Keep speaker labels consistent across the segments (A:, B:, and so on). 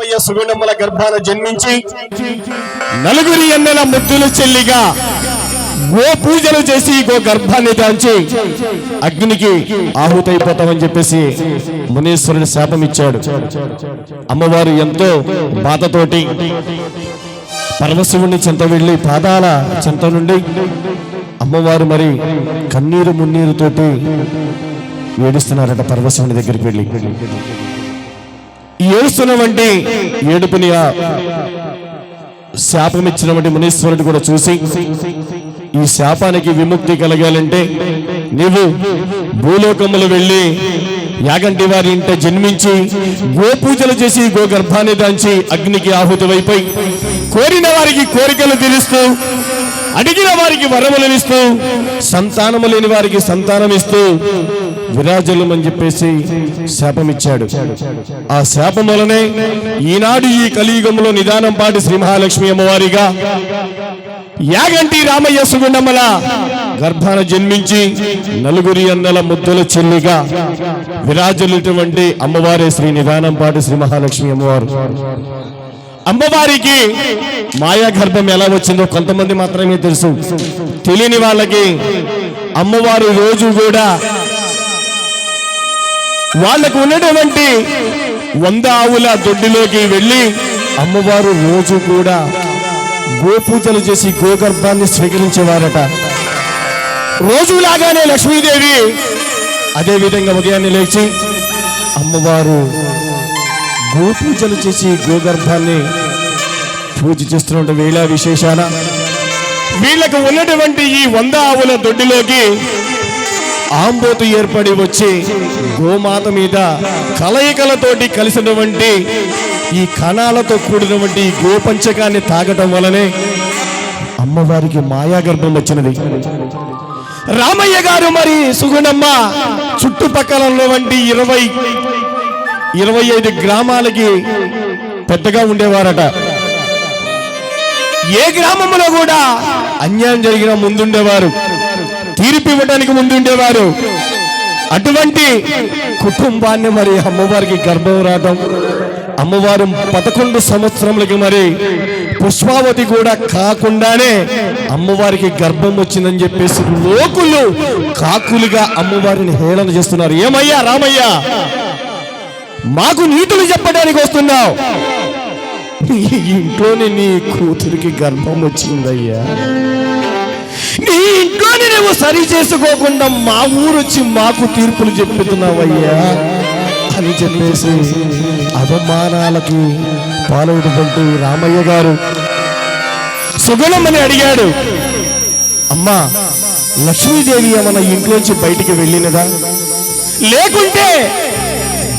A: రామయ్య సుగుణమ్మల గర్భాన జన్మించి నలుగురి అన్నల ముద్దులు చెల్లిగా గో పూజలు చేసి గో గర్భాన్ని దాల్చి అగ్నికి ఆహుతైపోతామని చెప్పేసి మునీశ్వరుడు శాపం ఇచ్చాడు. అమ్మవారు ఎంతో బాధతోటి పరమశివుని చెంత వెళ్ళి పాదాల చెంత నుండి అమ్మవారు మరి కన్నీరు మున్నీరుతోటి ఏడుస్తున్నారట. పరమశివుని దగ్గరికి వెళ్ళి ఏడుస్తున్నవంటి ఏడుపుని శాపం ఇచ్చినటువంటి మునీశ్వరుడు కూడా చూసి ఈ శాపానికి విముక్తి కలగాలంటే నీవు భూలోకములు వెళ్ళి యాగంటి వారి ఇంట జన్మించి గో పూజలు చేసి గో గర్భాన్ని దాంచి అగ్నికి ఆహుతివైపోయి కోరిన వారికి కోరికలు తీరుస్తూ అడిగిన వారికి వరములను ఇస్తూ సంతానము లేని వారికి సంతానం ఇస్తూ విరాజులమని చెప్పేసి శాపం ఇచ్చాడు. ఆ శాపం వలనే ఈనాడు ఈ కలియుగంలో నిదానం పాటి శ్రీ మహాలక్ష్మి అమ్మవారిగా యాగంటి రామయ్య సుగుణమ్మల గర్భాన జన్మించి నలుగురి అన్నల ముద్దుల చెల్లిగా విరాజులటువంటి అమ్మవారే శ్రీ నిదానం పాటి శ్రీ మహాలక్ష్మి అమ్మవారు. అమ్మవారికి మాయా గర్భం ఎలా వచ్చిందో కొంతమంది మాత్రమే తెలుసు. తెలియని వాళ్ళకి అమ్మవారు రోజు కూడా వాళ్ళకు ఉన్నటువంటి 100 ఆవుల దొడ్డిలోకి వెళ్ళి అమ్మవారు రోజు కూడా గోపూజలు చేసి గోగర్భాన్ని స్వీకరించేవారట. రోజులాగానే లక్ష్మీదేవి అదే విధంగా ఉదయాన్నే లేచి అమ్మవారు గోపూజలు చేసి గోగర్భాన్ని పూజ చేస్తున్న వేళ విశేషాన వీళ్ళకు ఉన్నటువంటి ఈ 100 ఆవుల దొడ్డిలోకి ఆంబోతు ఏర్పడి వచ్చి గోమాత మీద కలయికలతోటి కలిసినటువంటి ఈ కణాలతో కూడినటువంటి గోపంచకాన్ని తాగటం వలనే అమ్మవారికి మాయాగర్భం వచ్చినది. రామయ్య గారు మరి సుగుణమ్మ చుట్టుపక్కల ఉన్నటువంటి 20-25 గ్రామాలకి పెద్దగా ఉండేవారట. ఏ గ్రామంలో కూడా అన్యాయం జరిగిన ముందుండేవారు, తీర్పు ఇవ్వడానికి ముందుండేవారు. అటువంటి కుటుంబాన్ని మరి అమ్మవారికి గర్భం రావడం, అమ్మవారు 11 సంవత్సరములకి మరి పుష్పావతి కూడా కాకుండానే అమ్మవారికి గర్భం వచ్చిందని చెప్పేసి లోకులు కాకులుగా అమ్మవారిని హేళన చేస్తున్నారు. ఏమయ్యా రామయ్య, మాకు నీతులు చెప్పడానికి వస్తున్నావు, ఇంట్లోనే నీ కూతురికి గర్భం వచ్చిందయ్యా, నీ ఇంట్లోనే నువ్వు సరి చేసుకోకుండా మా ఊరు వచ్చి మాకు తీర్పులు చెప్పుతున్నావయ్యా అని చెప్పేసి అవమానాలకి పాల్గొంటూ రామయ్య గారు సుగుణమ్మని అడిగాడు. అమ్మా, లక్ష్మీదేవి మన ఇంట్లోంచి బయటికి వెళ్ళినదా, లేకుంటే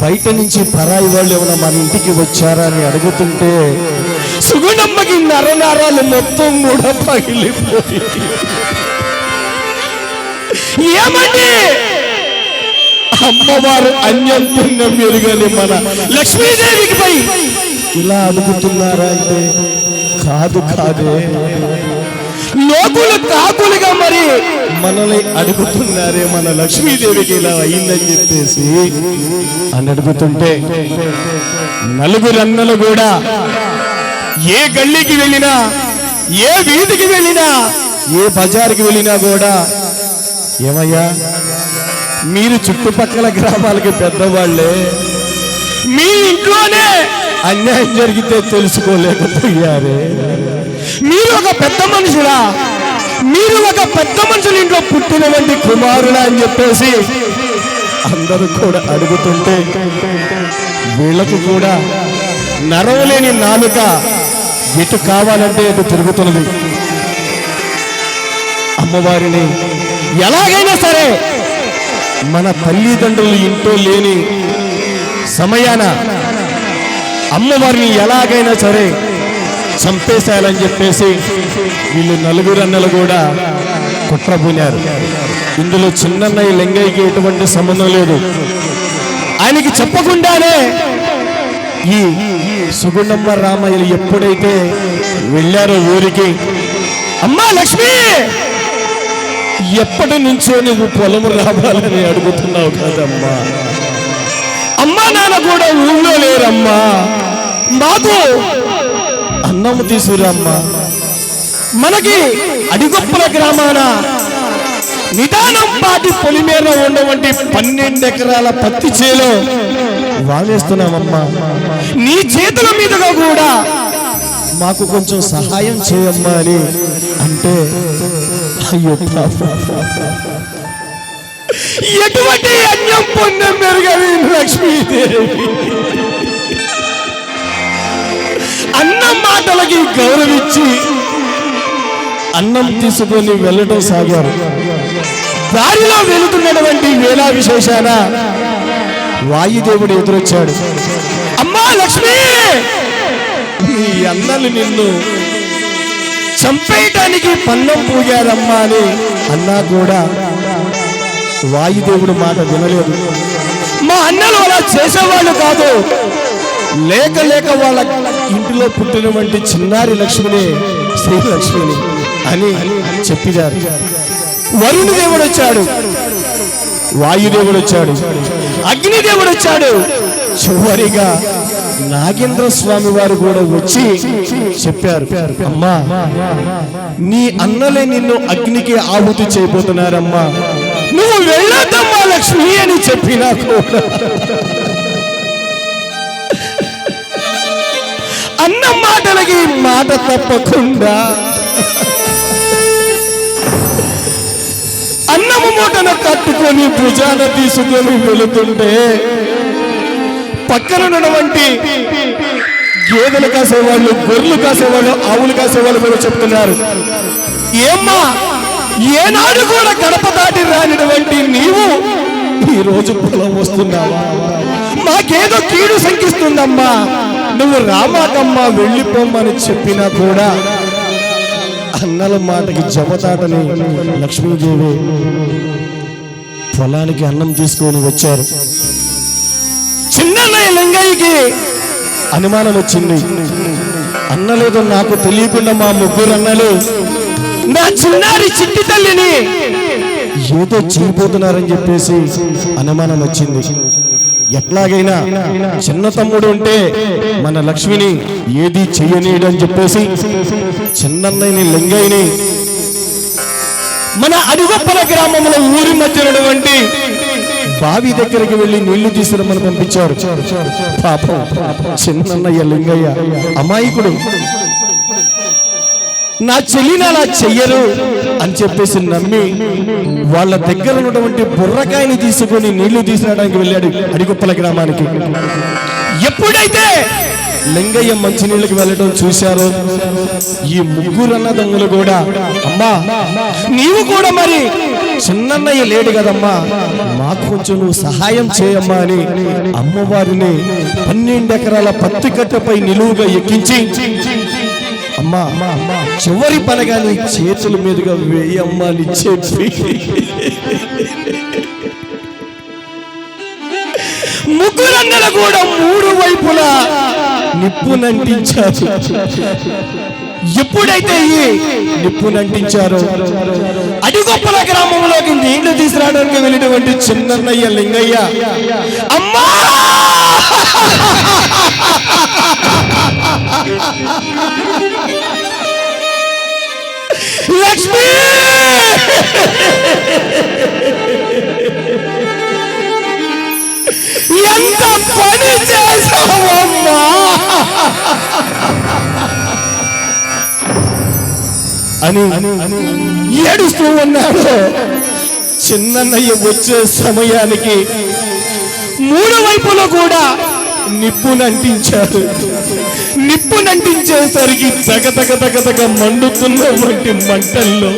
A: బయట నుంచి పరాయి వాళ్ళు ఏమైనా మన ఇంటికి వచ్చారా అని అడుగుతుంటే సుగుణమ్మకి నరనరాలు మొత్తం కూడా పగిలిపోయి, ఏమండి అమ్మవారు అన్యం పుణ్యం ఎరుగని మన లక్ష్మీదేవికి పై ఇలా అడుగుతున్నారా అంటే కాదే, లోకులు కాకులుగా మరి మనల్ని అడుగుతున్నారే మన లక్ష్మీదేవికి ఇలా అయిందని చెప్పేసి అని అడుగుతుంటే నలుగురు అన్నలు కూడా ఏ గల్లీకి వెళ్ళినా, ఏ వీధికి వెళ్ళినా, ఏ బజార్కి వెళ్ళినా కూడా ఏమయ్యా మీరు చుట్టుపక్కల గ్రామాలకి పెద్దవాళ్లే, మీ ఇంట్లోనే అన్యాయం జరిగితే తెలుసుకోలేకపోయారే, మీరు ఒక పెద్ద మనుషులా, మీరు ఒక పెద్ద మనుషుల ఇంట్లో పుట్టినటువంటి కుమారుడా అని చెప్పేసి అందరూ కూడా అడుగుతుంటే వీళ్ళకు కూడా నరవలేని నాలుక ఎటు కావాలంటే ఎటు తిరుగుతున్నది. అమ్మవారిని ఎలాగైనా సరే మన తల్లిదండ్రులు ఇంట్లో లేని సమయాన అమ్మవారిని ఎలాగైనా సరే చంపేశాలని చెప్పేసి వీళ్ళు నలుగురు అన్నలు కూడా కుట్రబూనారు. ఇందులో చిన్నన్నయ్య లింగయ్యకి ఎటువంటి సంబంధం లేదు. ఆయనకి చెప్పకుండానే ఈ సుగుణమ్మ రామయ్యలు ఎప్పుడైతే వెళ్ళారో ఊరికి, అమ్మా లక్ష్మి, ఎప్పటి నుంచో నువ్వు పొలము రావాలని అడుగుతున్నావు కదమ్మా, అమ్మా నాన్న కూడా ఊళ్ళో లేరమ్మా, మాకు అన్నము తీసుకురమ్మా. మనకి అడిగొప్పల గ్రామాన నిదానం పాటి పొలిమేర ఉన్నటువంటి 12 ఎకరాల పత్తి చేలో వావేస్తున్నామమ్మా. నీ చేతుల మీదుగా కూడా మాకు కొంచెం సహాయం చేయమ్మా అని అంటే, అయ్యో ఎటువంటి అన్యం పొందం మెరుగని లక్ష్మీదేవి అన్నం మాటలకి గౌరవించి అన్నం తీసుకొని వెళ్ళడం సాగారు. దారిలో వెళుతున్నటువంటి వేళా విశేషాన వాయుదేవుడు ఎదురొచ్చాడు. అమ్మా లక్ష్మి, నీ అన్నలు నిన్ను చంపేయటానికి పన్నం పూజారమ్మా అని అన్నా కూడా వాయుదేవుడు మాట వినలేదు. మా అన్నలు అలా చేసేవాళ్ళు కాదు, లేక లేక వాళ్ళ ఇంటిలో పుట్టినటువంటి చిన్నారి లక్ష్మిని, శ్రీలక్ష్మిని అని చెప్పినారు. వరుణ దేవుడు వచ్చాడు, వాయుదేవుడు వచ్చాడు, అగ్నిదేవుడు వచ్చాడు, చివరిగా నాగేంద్ర స్వామి వారు కూడా వచ్చి చెప్పారు, అమ్మా నీ అన్నలే నిన్ను అగ్నికి ఆహుతి చేయబోతున్నారమ్మా, నువ్వు వెళ్ళొద్దమ్మా లక్ష్మి అని చెప్పినా కూడా అన్న మాటలకి మాట తప్పకుండా అన్నము మూటను కట్టుకొని భుజాన తీసుకొని వెళుతుంటే పక్కన ఉన్నటువంటి గేదెలు కాసేవాళ్ళు, గొర్రెలు కాసేవాళ్ళు, ఆవులు కాసేవాళ్ళు కూడా చెప్తున్నారు, ఏమ్మా ఏనాడు కూడా గడప దాటి రానిటువంటి నీవు ఈ రోజు పొలం వస్తున్నావా? మాకేదో కీడు శంకిస్తుందమ్మా, నువ్వు రామాకమ్మా వెళ్ళిపోమ్మని చెప్పినా కూడా అన్నల మాటకి జవదాటని లక్ష్మీదేవి పొలానికి అన్నం తీసుకొని వచ్చారు. చిన్నన్నయ్య లింగయ్యకి అనుమానం వచ్చింది. అన్నలేదో నాకు తెలియకుండా మా ముగ్గురు అన్నలు నా చిన్నారి చిట్టి తల్లిని ఏదో చేయబోతున్నారని చెప్పేసి అనుమానం వచ్చింది. ఎట్లాగైనా చిన్న తమ్ముడు ఉంటే మన లక్ష్మిని ఏది చెయ్యనీయడని చెప్పేసి చిన్నన్నయ్యని లింగయ్యని మన అడిగొప్పల గ్రామంలో ఊరి మధ్యనటువంటి బావి దగ్గరికి వెళ్లి నీళ్లు తీసుకురమ్మని పంపించారు. పాపం చిన్నన్నయ్య లింగయ్య అమాయకుడు, నా చెల్లిని అలా చెయ్యరు అని చెప్పేసి నమ్మి వాళ్ళ దగ్గర ఉన్నటువంటి బుర్రకాయని తీసుకొని నీళ్లు తీసుకురావడానికి వెళ్ళాడు అడిగొప్పల గ్రామానికి. ఎప్పుడైతే లింగయ్య మంచినీళ్ళకి వెళ్ళడం చూశారో ఈ ముగ్గురు అన్నదమ్ములు కూడా, అమ్మా నీవు కూడా మరి చిన్నన్నయ్య లేడు కదమ్మా, మాకు కొంచెం నువ్వు సహాయం చేయమ్మా అని అమ్మవారిని 12 ఎకరాల పత్తి కట్టపై నిలువుగా ఎక్కించి, అమ్మా చివరి పనగా నీ చేతుల మీదుగా వేయమ్మా అని చెప్పి ముగ్గురన్నలు కూడా 3 వైపులా నిప్పునంటించారు. ఎప్పుడైతే ఈ నిప్పునంటించారో అడిగొప్పల గ్రామంలోకి నీళ్లు తీసుకురావడానికి వెళ్ళినటువంటి చిన్నన్నయ్య లింగయ్య, అమ్మా లక్ష్మి ఎంత పని చేసావమ్మా అని ఏడుస్తూ ఉన్నాడు. చిన్నన్నయ్య వచ్చే సమయానికి 3 వైపులో కూడా నిప్పునంటించారు. నిప్పునంటించేసరికి తగతగ మండుతున్నటువంటి మంటల్లో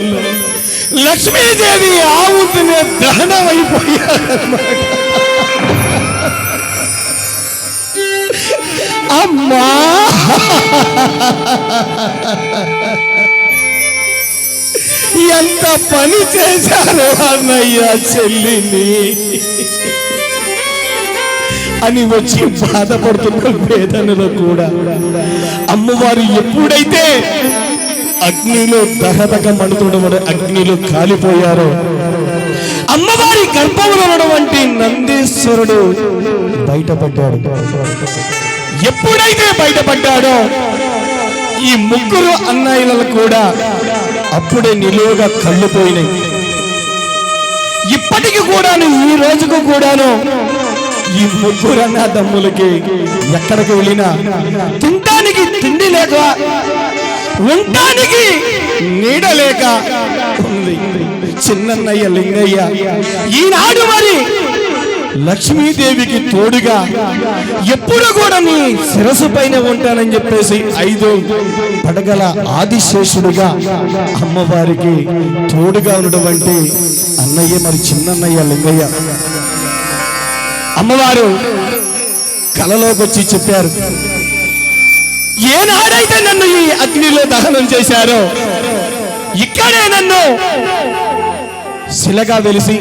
A: లక్ష్మీదేవి ఆవుతూనే దహనమైపోయారన్నమాట. అమ్మా ఎంత పని చేశారు అన్నయ్య చెల్లిని అని వచ్చి బాధపడుతున్న వేదనలో కూడా అమ్మవారు ఎప్పుడైతే అగ్నిలో దహదగ మండుతున్న అగ్నిలో కాలిపోయారో అమ్మవారి గర్భంలో ఉన్నటువంటి నందీశ్వరుడు బయటపడ్డాడు. ఎప్పుడైతే బయటపడ్డాడో ఈ ముగ్గురు అన్నయ్యలు కూడా అప్పుడే నిలువుగా కళ్ళు పోయినాయి. ఇప్పటికి కూడాను, ఈ రోజుకు కూడాను ఈ ముగ్గురు అన్నదమ్ములకి ఎక్కడికి వెళ్ళినా తినడానికి తిండి లేక, ఉండటానికి నీడ లేక ఉంది. చిన్నన్నయ్య లింగయ్య ఈనాడు మరి లక్ష్మీదేవికి తోడుగా ఎప్పుడు కూడా నీ శిరసు పైన ఉంటానని చెప్పేసి 5 పడగల ఆదిశేషుడుగా అమ్మవారికి తోడుగా ఉన్నటువంటి అన్నయ్య మరి చిన్నన్నయ్య లింగయ్య. అమ్మవారు కలలోకి వచ్చి చెప్పారు, ఏనాడైతే నన్ను ఈ అగ్నిలో దహనం చేశారో ఇక్కడే నన్ను శిలగా వెలిసి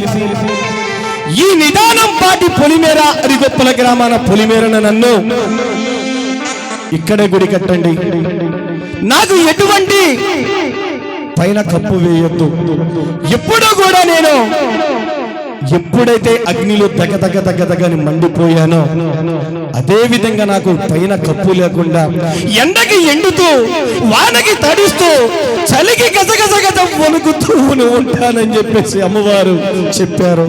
A: ఈ నిదానం పాటి పొలిమేర అరిగొప్పల గ్రామాన పొలిమేరన నన్ను ఇక్కడే గుడి కట్టండి, నాకు ఎటువంటి పైన కప్పు వేయొద్దు. ఎప్పుడూ కూడా నేను ఎప్పుడైతే అగ్నిలో దగ్గని మండిపోయానో అదే విధంగా నాకు పైన కప్పు లేకుండా ఎండకి ఎండుతూ వానకి తడుస్తూ చలికి గజగజ వణుకుతూ ఉంటానని చెప్పేసి అమ్మవారు చెప్పారు.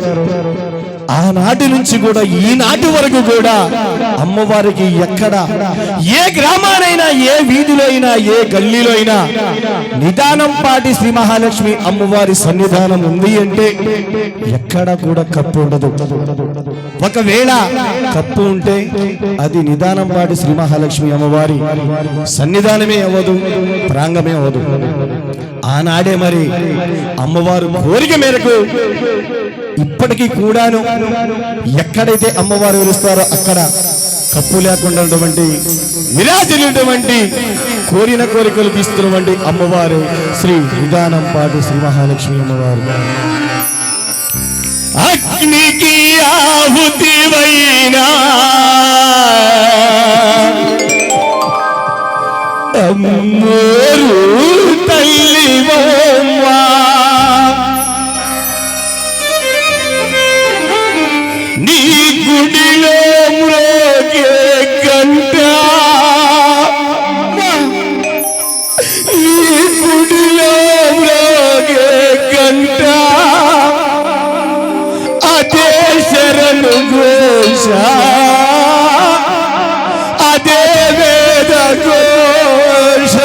A: ఆనాటి నుంచి కూడా ఈనాటి వరకు కూడా అమ్మవారికి ఎక్కడ ఏ గ్రామానైనా, ఏ వీధిలో అయినా, ఏ గల్లీలో అయినా నిదానం పాటి శ్రీ మహాలక్ష్మి అమ్మవారి సన్నిధానం ఉంది అంటే ఎక్కడ కూడా కప్పు ఉండదు. ఒకవేళ కప్పు ఉంటే అది నిదానం పాటి శ్రీ మహాలక్ష్మి అమ్మవారి సన్నిధానమే అవ్వదు, ప్రాంగమే అవ్వదు. ఆనాడే మరి అమ్మవారు కోరిక మేరకు ఇప్పటికీ కూడాను ఎక్కడైతే అమ్మవారు వెలుస్తారో అక్కడ కప్పు లేకుండా విరాజిల్లినటువంటి కోరిన కోరికలు తీస్తున్నటువంటి అమ్మవారు శ్రీ నిదానం పాటి శ్రీ మహాలక్ష్మి అమ్మవారు. అగ్నికి ఆహుతివైనా అమ్మోరు తల్లివమ్మా, నీ గుడిలో మ్రోగే గంట, నీ గుడిలో మ్రోగే గంట అదే శరణు ఘోష, అదే వేద ఘోష.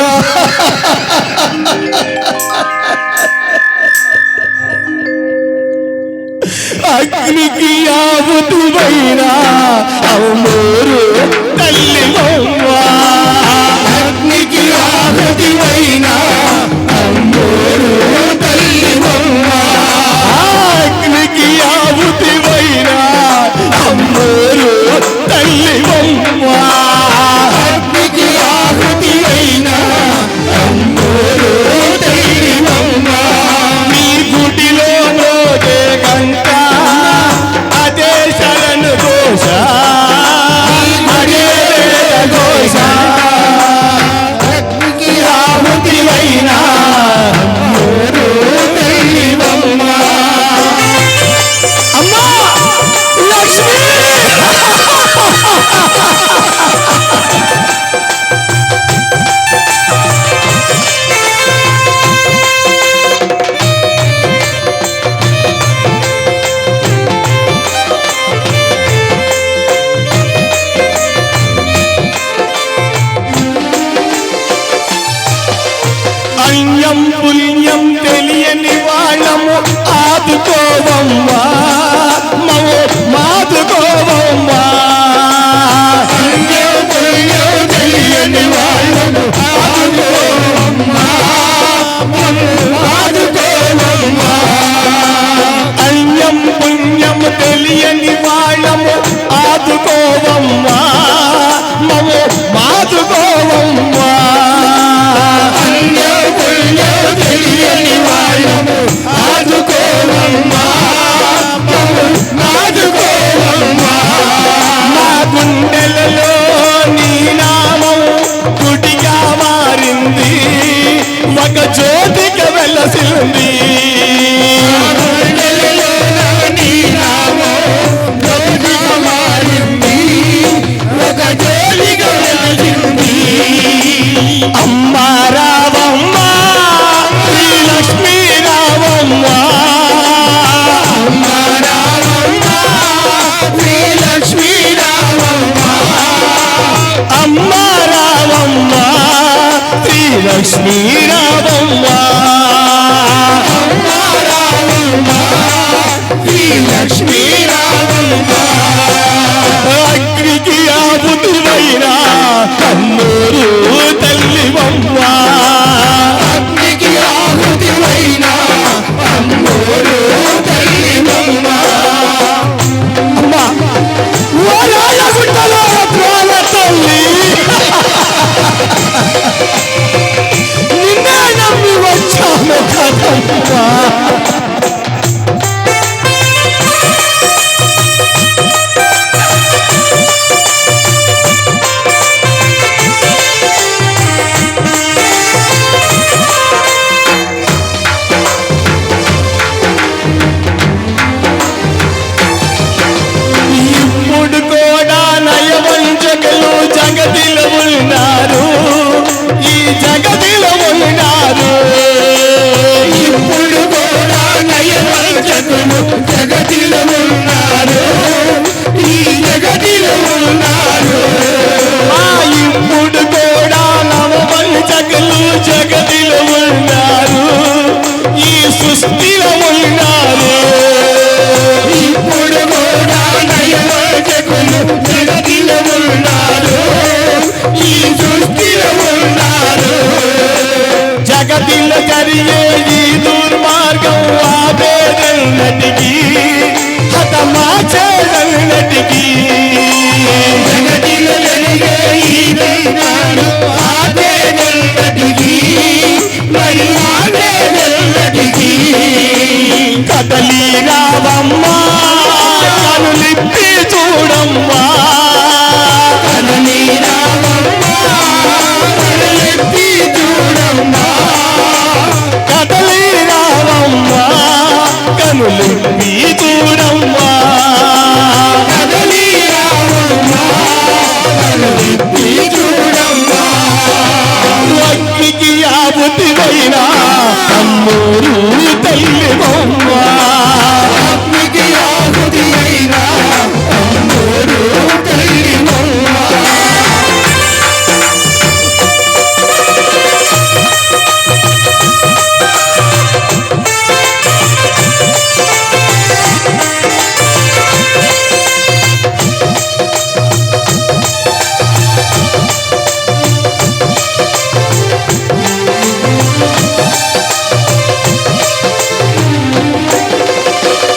A: అగ్నికి ఆవుతువైనా అమ్మోరు తల్లివమ్మా, అగ్నికి ఆవుతువైనా అమ్మోరు తల్లివమ్మా, అగ్నికి ఆవుతువైనా అమ్మోరు తల్లివమ్మా, అగ్నికి ఆవుతువైనా అమ్మోరు తల్లివమ్మా, నీ గుడిలో మోగే గంట అదే శరణు ఘోష, అదే వేద ఘోష. అగ్నికి ఆహుతివైనా అమ్మోరు తల్లివమ్మా. అమ్మా లక్ష్మి అన్యం పుణ్యం తెలియని వాళ్ళము ఆదుకోవమ్మా, మము మాదుకోవమ్మా, అన్యం పుణ్యం తెలియని వాళ్ళము ఆదుకోవమ్మా, మము మాదుకోవమ్మా, అన్యం పుణ్యం తెలియని వాళ్ళము ఆదుకోవమ్మా, మము మాదుకోవమ్మా, తెలియని వాళ్ళము ఆదుకోవమ్మా, ఆదుకోవమ్మా, లక్ష్మీ రావమ్మ
B: లక్ష్మీ రావమ్మ
A: అగ్నికి ఆపుతివైనా కన్నూరు తల్లివమ్మ
B: అగ్నికి ఆహుతివైన అమ్మోరు తల్లివమ్మ
A: అమ్మా ఓలాలగుట్టలో ప్రాణ తల్లి నిన్నే నమ్మి వచ్చాను కదమ్మా ఇప్పుడు కూడా నయవంచకులు జగతిలో ఉన్నారు ఈ జగతిలో ఉన్నారు
B: ఇప్పుడు కూడా నయవంచకులు జగతిలో ఉన్నారు ఈ జగతిలో ఉన్నారు
A: ఇప్పుడు కూడా నవవంచకులు జగతిలో ఉన్నారు ఈ సృష్టిలో ఉన్నారు
B: ఇప్పుడు కూడా నయవంచకులు జగతిలో ఉన్నారు ఈ సృష్టిలో ఉన్నారు
A: జగతిలో జరిగే ఈ దుర్మార్గం ఆపేదన్నటికి హతమాచేదన్నటికి
B: జగతిలో జరిగే ఈ దినాలు ఆపేదన్నటికి మరి ఆపేదన్నటికి
A: కదలి రావమ్మా కనులిప్పి చూడమ్మా
B: కదలి రావమ్మ కదలెత్తి చూడమ్మా
A: కదలి రావమ్మా కనులిప్పి చూడమ్మా
B: కదలి రావమ్మ కదలెత్తి చూడమ్మా
A: అగ్నికి ఆపుతివైనా అమ్మూరు తల్లివమ్మా
B: అగ్నికి ఆహుతి అయిన అమ్మోరు తల్లివమ్మ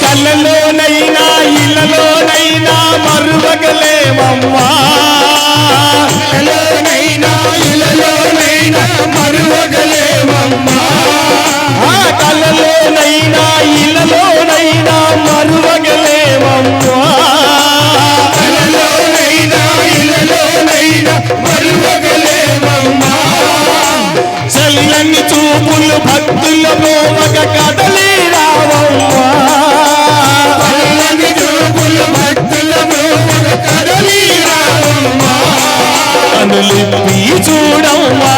A: కళ్ళలోనైనా ఇళ్ళలోనైనా మరువగలేమమ్మా
B: ఇలలోనైనా ఇలలోనైనా మరువగలేమమ్మా
A: ఆ కళ్ళలోనైనా ఇళ్ళలోనైనా మరువగలేమమ్మా
B: ఇలలోనైనా ఇలలోనైనా మరువగలేమమ్మా
A: చల్లని చూపులు భక్తుల మోమక కదలి రావమ్మా
B: చల్లని చూపులు భక్తులను కదలి రావమ్మా
A: కనులిప్పి చూడమ్మా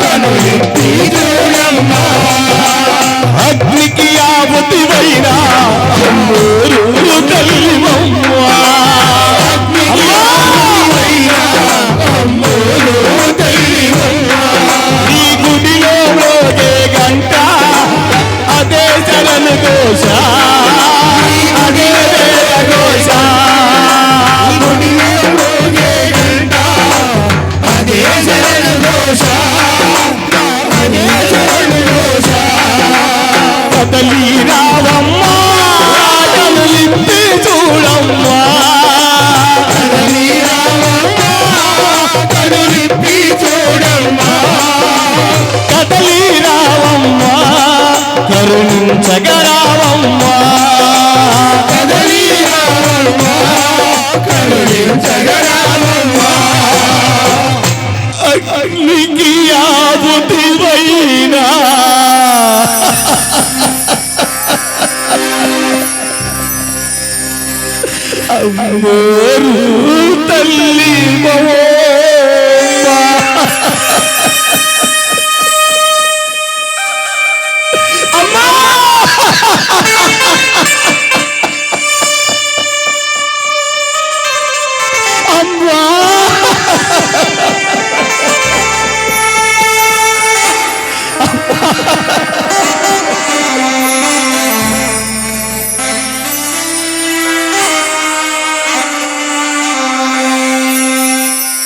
B: కనులెత్తి చూడమ్మా
A: అగ్నికి ఆపుతివైనా అమ్మూరు తల్లివమ్మా
B: అయినా అమ్మోరు తల్లివమ్మా
A: ఈ గుడిలో మోగే గంట అదే చరణ ఘోష అదే వేద ఘోష
B: గుడిలో మోగే గంట అదే శరణ ఘోష అదే శరణ ఘోష
A: కదలి రావమ్మా కనులిప్పి చూడమ్మా
B: కదలి రావమ్మ కనులిప్పి చూడమ్మా
A: కదలి రావమ్మా కరుణించగరావమ్మా
B: కదలి రావమ్మ కరుణించగరావమ్మ
A: అగ్నికి ఆపుతివైనా అమ్మోరు తల్లి మో